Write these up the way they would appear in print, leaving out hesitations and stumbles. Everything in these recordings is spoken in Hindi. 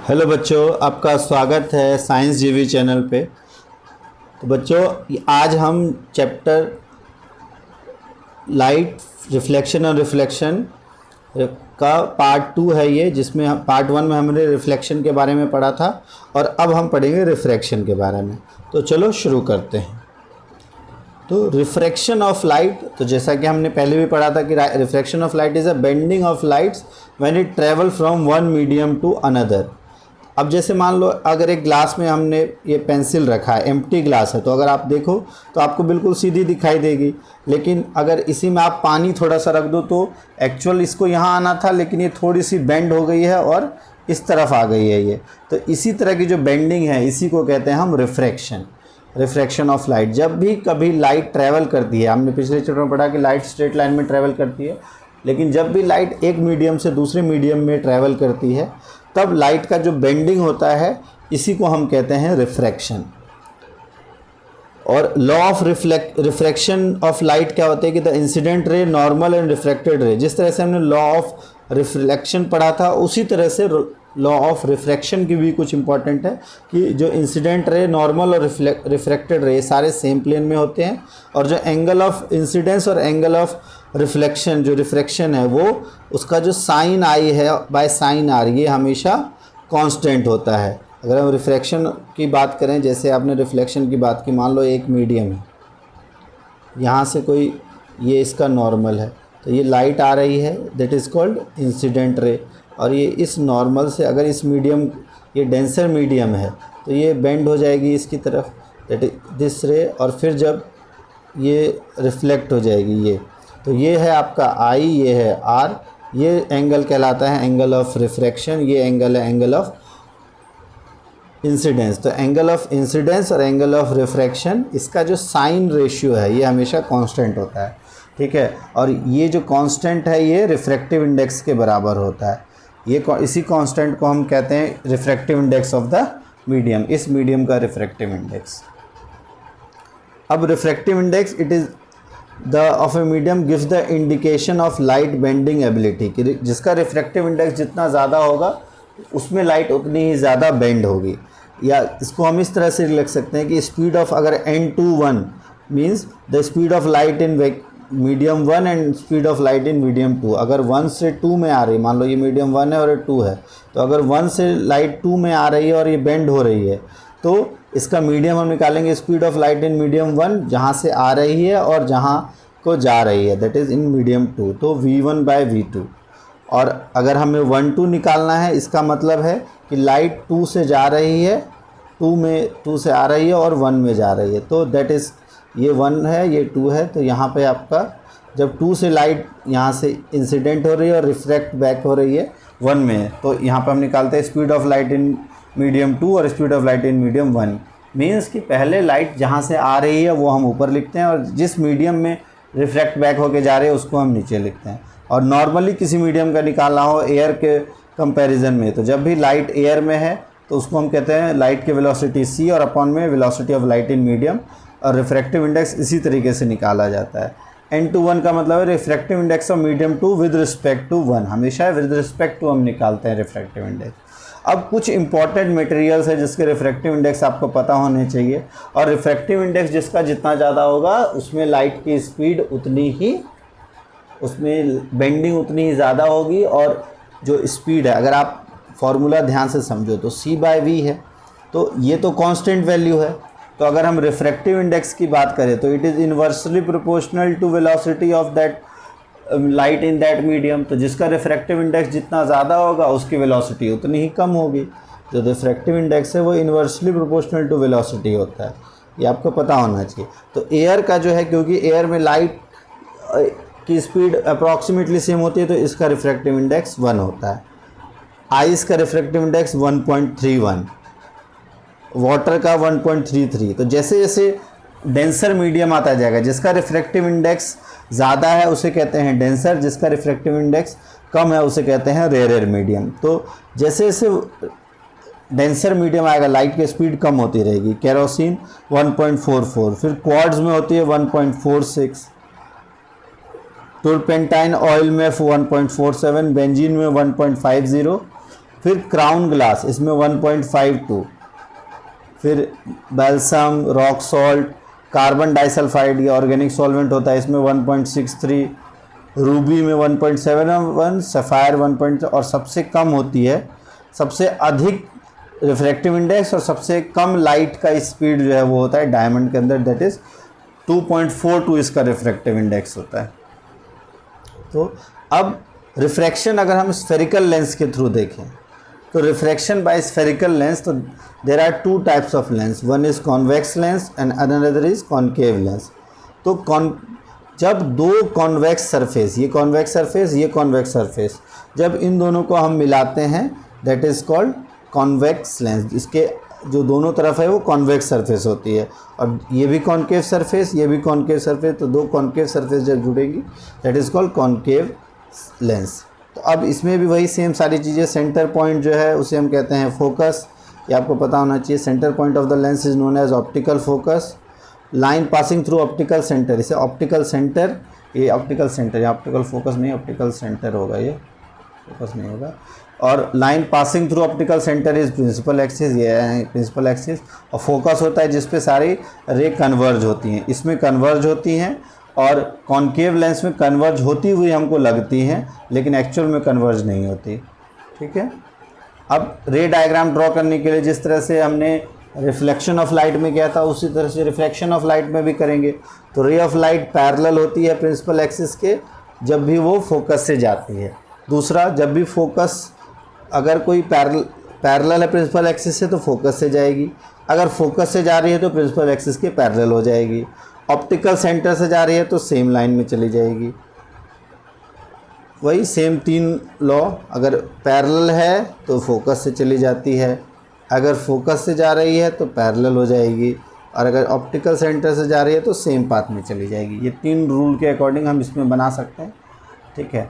हेलो बच्चों, आपका स्वागत है साइंस जीवी चैनल पे। तो बच्चों, आज हम चैप्टर लाइट रिफ्लेक्शन और रिफ्लेक्शन का पार्ट 2 है ये, जिसमें हम पार्ट 1 में हमने रिफ्लेक्शन के बारे में पढ़ा था और अब हम पढ़ेंगे रिफ्रैक्शन के बारे में। तो चलो शुरू करते हैं। तो रिफ्रैक्शन ऑफ लाइट, तो जैसा कि हमने पहले भी पढ़ा था कि refraction of light is a bending of lights when it travel from one medium to another. अब जैसे मान लो अगर एक ग्लास में हमने ये पेंसिल रखा है, एम्प्टी ग्लास है, तो अगर आप देखो तो आपको बिल्कुल सीधी दिखाई देगी। लेकिन अगर इसी में आप पानी थोड़ा सा रख दो तो एक्चुअल इसको यहाँ आना था, लेकिन ये थोड़ी सी बेंड हो गई है और इस तरफ आ गई है ये। तो इसी तरह की जो बेंडिंग है इसी को कहते हैं हम रिफ्रैक्शन ऑफ लाइट। जब भी कभी लाइट ट्रैवल करती है, हमने पिछले चैप्टर में पढ़ा कि लाइट स्ट्रेट लाइन में ट्रैवल करती है, लेकिन जब भी लाइट एक मीडियम से दूसरे मीडियम में ट्रैवल करती है तब लाइट का जो बेंडिंग होता है इसी को हम कहते हैं रिफ्रैक्शन। और law of refraction of light क्या होता है कि the incident ray, normal and refracted रे। जिस तरह से हमने लॉ ऑफ रिफ्लेक्शन पढ़ा था उसी तरह से लॉ ऑफ रिफ्रैक्शन की भी कुछ इंपॉर्टेंट है कि जो इंसिडेंट रे, नॉर्मल और रिफ्रैक्टेड रे सारे सेम प्लेन में होते हैं, और जो एंगल ऑफ इंसिडेंस और एंगल ऑफ रिफ्लेक्शन, जो रिफ्रैक्शन है, वो उसका जो साइन आई है बाय साइन आर, ये हमेशा कांस्टेंट होता है। अगर हम रिफ्रैक्शन की बात करें, जैसे आपने रिफ्लेक्शन की बात की, मान लो एक मीडियम है, यहाँ से कोई ये इसका नॉर्मल है, तो ये लाइट आ रही है, that is called incident ray. और ये इस नॉर्मल से, अगर इस मीडियम, ये डेंसर मीडियम है, तो ये बेंड हो जाएगी इसकी तरफ, दैट इज दिस रे, और फिर जब ये रिफ्लेक्ट हो जाएगी ये, तो ये है आपका आई, ये है आर, ये एंगल कहलाता है एंगल ऑफ रिफ्रैक्शन, ये एंगल है एंगल ऑफ इंसिडेंस। तो एंगल ऑफ इंसिडेंस और एंगल ऑफ रिफ्रैक्शन, इसका जो साइन रेशियो है ये हमेशा कांस्टेंट होता है, ठीक है। और ये जो कांस्टेंट है ये रिफ्रैक्टिव इंडेक्स के बराबर होता है। ये इसी कांस्टेंट को हम कहते हैं refractive index of the medium, इस मीडियम का रिफ्रैक्टिव इंडेक्स। अब refractive index it is the of a medium gives the indication of light bending ability, कि जिसका रिफ्रैक्टिव इंडेक्स जितना ज़्यादा होगा उसमें लाइट उतनी ही ज़्यादा बेंड होगी। या इसको हम इस तरह से लिख सकते हैं कि स्पीड ऑफ, अगर n/1 means the speed of light in medium 1 and speed of light in medium 2। अगर 1 से 2 में आ रही, मान लो ये मीडियम 1 है और ये 2 है, तो अगर 1 से लाइट 2 में आ रही है और ये बेंड हो रही है, तो इसका मीडियम हम निकालेंगे speed of light in medium 1, जहाँ से आ रही है और जहाँ को जा रही है, दैट इज़ इन मीडियम 2, तो v1/v2। और अगर हमें 1/2 निकालना है, इसका मतलब है कि लाइट 2 से जा रही है, 2 से आ रही है और 1 में जा रही है, तो दैट इज़ ये 1 है, ये 2 है। तो यहाँ पे आपका जब 2 से लाइट यहाँ से इंसिडेंट हो रही है और रिफ्रैक्ट बैक हो रही है 1 में, तो यहाँ पे हम निकालते हैं speed of light in medium 2 और speed of light in medium 1। Means कि पहले लाइट जहाँ से आ रही है वो हम ऊपर लिखते हैं, और जिस मीडियम में रिफ्रैक्ट बैक होके जा रहे हैं उसको हम नीचे लिखते हैं। और नॉर्मली किसी मीडियम का निकालना हो एयर के कंपैरिजन में, तो जब भी लाइट एयर में है तो उसको हम कहते हैं लाइट की वेलोसिटी c और अपॉन में velocity of light in medium, और रिफ्रैक्टिव इंडेक्स इसी तरीके से निकाला जाता है। n/1 का मतलब है refractive index of medium 2 with respect to 1, हमेशा विद रिस्पेक्ट टू हम निकालते हैं रिफ्रैक्टिव इंडेक्स। अब कुछ इंपॉर्टेंट मटेरियल्स है जिसके रिफ्रैक्टिव इंडेक्स आपको पता होने चाहिए, और रिफ्रैक्टिव इंडेक्स जिसका जितना ज़्यादा होगा उसमें लाइट की स्पीड उतनी ही, उसमें बेंडिंग उतनी ही ज़्यादा होगी। और जो स्पीड है, अगर आप फॉर्मूला ध्यान से समझो तो c/v है, तो ये तो कांस्टेंट वैल्यू है। तो अगर हम रिफ्रैक्टिव इंडेक्स की बात करें तो it is inversely proportional to velocity of that light in that medium. तो जिसका रिफ्रैक्टिव इंडेक्स जितना ज़्यादा होगा उसकी वेलोसिटी उतनी ही कम होगी। जो रिफ्रैक्टिव इंडेक्स है वो इन्वर्सली प्रोपोर्शनल टू वेलोसिटी होता है, ये आपको पता होना चाहिए। तो एयर का जो है, क्योंकि एयर में लाइट की स्पीड अप्रॉक्सीमेटली सेम होती है, तो इसका रिफ्रैक्टिव इंडेक्स 1 होता है। आइस का रिफ्रैक्टिव इंडेक्स 1.31, वाटर का 1.33। तो जैसे जैसे डेंसर मीडियम आता जाएगा, जिसका रिफ्रैक्टिव इंडेक्स ज़्यादा है उसे कहते हैं डेंसर, जिसका रिफ्रैक्टिव इंडेक्स कम है उसे कहते हैं रेयर मीडियम। तो जैसे जैसे डेंसर मीडियम आएगा लाइट की स्पीड कम होती रहेगी। केरोसिन 1.44, फिर क्वार्ट्ज में होती है 1.46, टर्पेंटाइन ऑयल में 1.47, बेंजीन में 1.50, फिर क्राउन ग्लास, इसमें 1.52, फिर balsam, rock salt, carbon disulphide, ये ऑर्गेनिक सॉल्वेंट होता है, इसमें 1.63, रूबी में 1.71, सफ़ायर 1. और सबसे कम होती है, सबसे अधिक रिफ्रैक्टिव इंडेक्स और सबसे कम लाइट का स्पीड जो है वो होता है डायमंड के अंदर, दैट इज़ 2.42 इसका रिफ्रैक्टिव इंडेक्स होता है। तो अब रिफ्रैक्शन अगर हम स्फेरिकल लेंस के थ्रू देखें तो रिफ्रैक्शन बाय स्फेरिकल लेंस, तो there are two types of lens, one is convex lens and another is concave lens. तो जब दो कॉन्वेक्स सरफेस, ये कॉन्वेक्स सरफेस, ये कॉन्वेक्स सरफेस, जब इन दोनों को हम मिलाते हैं that is called convex lens. इसके जो दोनों तरफ है वो कॉन्वेक्स सरफेस होती है, और ये भी कॉन्केव सरफेस, ये भी कॉन्केव सरफेस, तो दो कॉन्केव सरफेस जब जुड़ेंगी that is called concave lens. तो अब इसमें भी वही सेम सारी चीज़ें, सेंटर पॉइंट जो है उसे हम कहते हैं फोकस, ये आपको पता होना चाहिए। Centre point of the lens is known as optical focus. Line passing through optical centre, इसे ऑप्टिकल सेंटर, ये ऑप्टिकल सेंटर, ये ऑप्टिकल फोकस नहीं, ऑप्टिकल सेंटर होगा, ये फोकस नहीं होगा। और line passing through optical centre is principal axis, ये है प्रिंसिपल एक्सिस। और फोकस होता है जिस पे सारी रे कन्वर्ज होती हैं, इसमें कन्वर्ज होती हैं, और कॉन्केव लेंस में कन्वर्ज होती हुई हमको लगती हैं लेकिन एक्चुअल में कन्वर्ज नहीं होती। ठीक है, अब रे डायग्राम ड्रॉ करने के लिए जिस तरह से हमने रिफ्लेक्शन ऑफ लाइट में किया था उसी तरह से रिफ्लेक्शन ऑफ लाइट में भी करेंगे। तो रे ऑफ लाइट पैरेलल होती है प्रिंसिपल एक्सिस के जब भी वो फोकस से जाती है। दूसरा, जब भी फोकस, अगर कोई पैरेलल है प्रिंसिपल एक्सिस से तो फोकस से जाएगी, अगर फोकस से जा रही है तो प्रिंसिपल एक्सिस के पैरेलल हो जाएगी। ऑप्टिकल सेंटर से जा रही है तो सेम लाइन में चली जाएगी। वही सेम तीन लॉ, अगर पैरेलल है तो फोकस से चली जाती है, अगर फोकस से जा रही है तो पैरेलल हो जाएगी, और अगर ऑप्टिकल सेंटर से जा रही है तो सेम पाथ में चली जाएगी। ये तीन रूल के अकॉर्डिंग हम इसमें बना सकते हैं। ठीक है,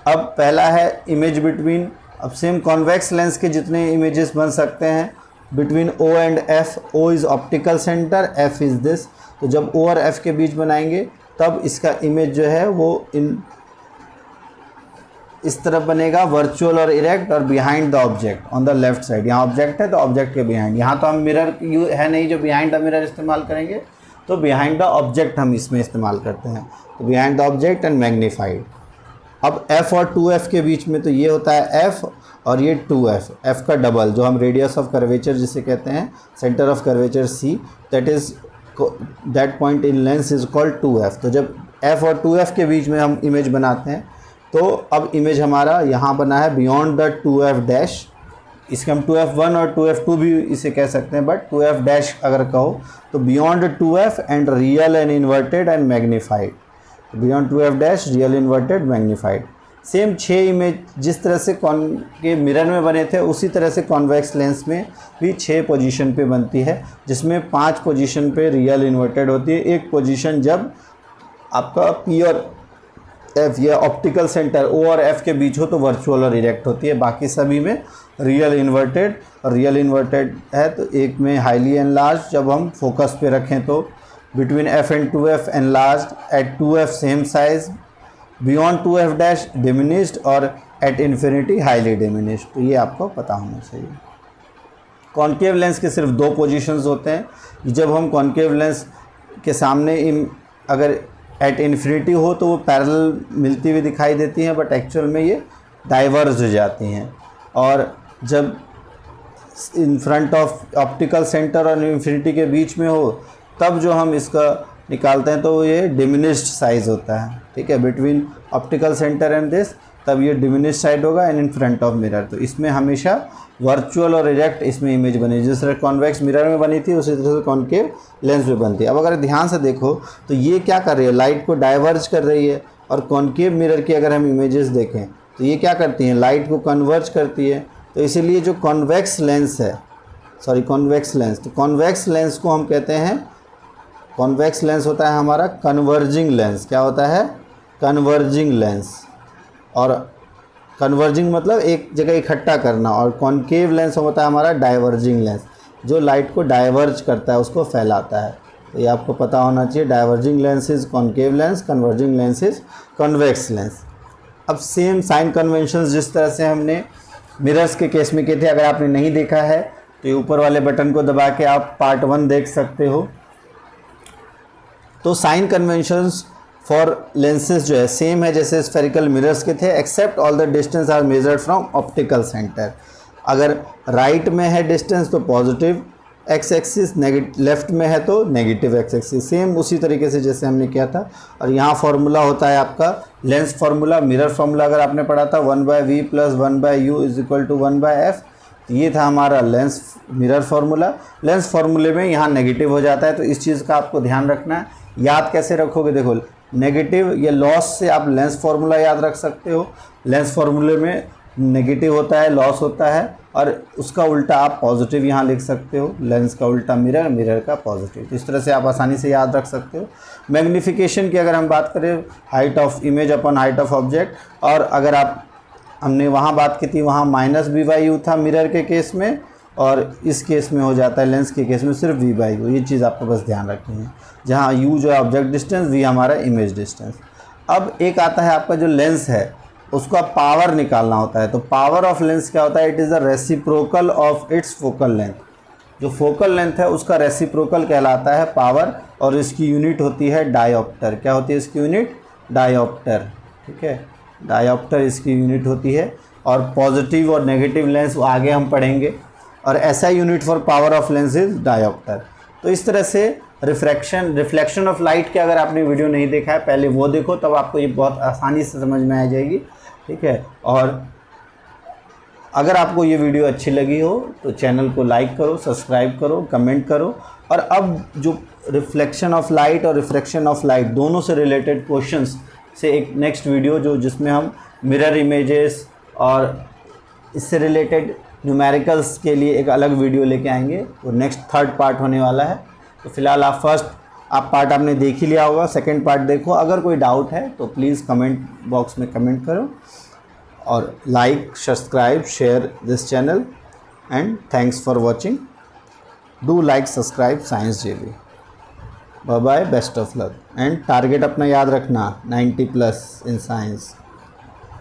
अब पहला है इमेज बिटवीन, अब सेम कॉन्वेक्स लेंस के जितने इमेजेस बन सकते हैं between O and F, O is optical centre, F is this. तो जब O और F के बीच बनाएंगे तब इसका इमेज जो है वो इस तरफ बनेगा, वर्चुअल और इरेक्ट, और behind the object on the left side. यहाँ ऑब्जेक्ट है तो ऑब्जेक्ट के बिहाइंड, यहाँ तो हम मिरर है नहीं जो बिहाइंड द मिरर इस्तेमाल करेंगे, तो बिहाइंड द ऑब्जेक्ट हम इसमें इस्तेमाल करते हैं। तो behind the object and magnified. अब F और 2F के बीच में तो ये होता है F और ये 2F, F का डबल जो हम रेडियस ऑफ कर्वेचर जिसे कहते हैं, centre of curvature C, that point in lens is called 2F। तो जब F और 2F के बीच में हम इमेज बनाते हैं तो अब इमेज हमारा यहाँ बना है बियॉन्ड द 2F डैश, इसके हम 2F1 और 2F2 भी इसे कह सकते हैं, बट 2F डैश अगर कहो तो beyond 2F and real and inverted and magnified, beyond 2F dash, real, inverted, magnified. Same 6 image जिस तरह से के मिरर में बने थे उसी तरह से कॉन्वेक्स लेंस में भी 6 पोजीशन पे बनती है, जिसमें 5 पोजीशन पे रियल इन्वर्टेड होती है, एक पोजीशन जब आपका P और F या ऑप्टिकल सेंटर O और F के बीच हो तो वर्चुअल और इरेक्ट होती है, बाकी सभी में रियल इन्वर्टेड। और रियल इन्वर्टेड है तो एक में हाईली एनलार्ज, जब हम फोकस पे रखें तो between F and 2F enlarge, at 2F same size, beyond 2F dash diminished, और एट इन्फिनिटी हाईली डिमिनिश्ड। तो ये आपको पता होना चाहिए। कॉन्केव लेंस के सिर्फ 2 पोजीशंस होते हैं। जब हम कॉन्केव लेंस के सामने अगर एट इन्फिनिटी हो तो वो पैरेलल मिलती हुई दिखाई देती हैं, बट एक्चुअल में ये डाइवर्ज हो जाती हैं। और जब in front of optical centre और इन्फिनिटी के बीच में हो तब जो हम इसका निकालते हैं तो ये डिमिनिश्ड साइज़ होता है। ठीक है, between optical centre and this, तब ये डिमिनिश्ड साइड होगा and in front of mirror. तो इसमें हमेशा वर्चुअल और इरेक्ट इसमें इमेज बनी, जिस तरह कॉन्वेक्स मिरर में बनी थी उसी तरह से कॉन्केव लेंस में बनती है। अब अगर ध्यान से देखो तो ये क्या कर रही है, लाइट को डाइवर्ज कर रही है, और कॉन्केव मिरर की अगर हम इमेजेस देखें तो ये क्या करती हैं, लाइट को कन्वर्ज करती है। तो इसीलिए जो कॉन्वेक्स लेंस है, कॉन्वेक्स लेंस, तो कॉन्वेक्स लेंस को हम कहते हैं, कॉन्वेक्स लेंस होता है हमारा कन्वर्जिंग लेंस। क्या होता है, कन्वर्जिंग लेंस। और कन्वर्जिंग मतलब एक जगह इकट्ठा करना, और कॉन्केव लेंस होता है हमारा डाइवर्जिंग लेंस, जो लाइट को डाइवर्ज करता है, उसको फैलाता है। तो ये आपको पता होना चाहिए, diverging lens is concave lens, converging lens is convex lens. अब सेम साइन कन्वेंशंस जिस तरह से हमने मिरर्स के केस में क्या थे, अगर आपने नहीं देखा है तो ये ऊपर वाले बटन को दबा के आप पार्ट 1 देख सकते हो। तो साइन कन्वेंशंस फॉर लेंसेज जो है सेम है जैसे स्फेरिकल मिरर्स के थे, except all the distance are measured from optical centre. अगर राइट में है डिस्टेंस तो पॉजिटिव एक्स एक्सिस, लेफ्ट में है तो नेगेटिव एक्स एक्सिस, सेम उसी तरीके से जैसे हमने किया था। और यहाँ फॉर्मूला होता है आपका लेंस फार्मूला, मिरर फार्मूला अगर आपने पढ़ा था 1/v + 1/u = 1/f। ये था हमारा लेंस मिरर फार्मूला। लेंस फार्मूले में यहाँ नेगेटिव हो जाता है, तो इस चीज़ का आपको ध्यान रखना है। याद कैसे रखोगे, देखो नेगेटिव ये लॉस से आप लेंस फार्मूला याद रख सकते हो। लेंस फार्मूले में नेगेटिव होता है, लॉस होता है, और उसका उल्टा आप पॉजिटिव यहाँ लिख सकते हो। लेंस का उल्टा मिरर, मिरर का पॉजिटिव। तो इस तरह से आप आसानी से याद रख सकते हो। मैग्नीफिकेशन की अगर हम बात करें, height of image upon height of object, और अगर आप हमने वहाँ बात की थी वहाँ -v/u था मिरर के केस में, और इस केस में हो जाता है लेंस के केस में सिर्फ v/u। ये चीज़ आपको बस ध्यान रखनी है, जहाँ u जो है ऑब्जेक्ट डिस्टेंस, v हमारा इमेज डिस्टेंस। अब एक आता है आपका जो लेंस है उसको आप पावर निकालना होता है। तो पावर ऑफ लेंस क्या होता है, it is the reciprocal of its focal length. जो फोकल लेंथ है उसका रेसिप्रोकल कहलाता है पावर, और इसकी यूनिट होती है डायोप्टर। क्या होती है इसकी यूनिट, डायोप्टर। ठीक है, डायोप्टर इसकी यूनिट होती है। और पॉजिटिव और नेगेटिव लेंस आगे हम पढ़ेंगे, और ऐसा unit for power of lens is dioptre. तो इस तरह से रिफ्लेक्शन ऑफ लाइट के अगर आपने वीडियो नहीं देखा है पहले वो देखो, तब आपको ये बहुत आसानी से समझ में आ जाएगी। ठीक है, और अगर आपको ये वीडियो अच्छी लगी हो तो चैनल को लाइक करो, सब्सक्राइब करो, कमेंट करो। और अब जो रिफ्लेक्शन ऑफ लाइट और रिफ्रैक्शन ऑफ लाइट दोनों से रिलेटेड क्वेश्चंस से एक नेक्स्ट वीडियो जिसमें हम मिरर इमेजेस और इससे रिलेटेड न्यूमेरिकल्स के लिए एक अलग वीडियो लेके आएंगे, वो नेक्स्ट 3rd पार्ट होने वाला है। तो फिलहाल आप पार्ट आपने देख ही लिया होगा, 2nd पार्ट देखो। अगर कोई डाउट है तो प्लीज़ कमेंट बॉक्स में कमेंट करो, और like, subscribe, share this channel, and thanks for watching. Do like, subscribe science JV। Bye bye, best of luck, and target अपना याद रखना 90+ इन साइंस।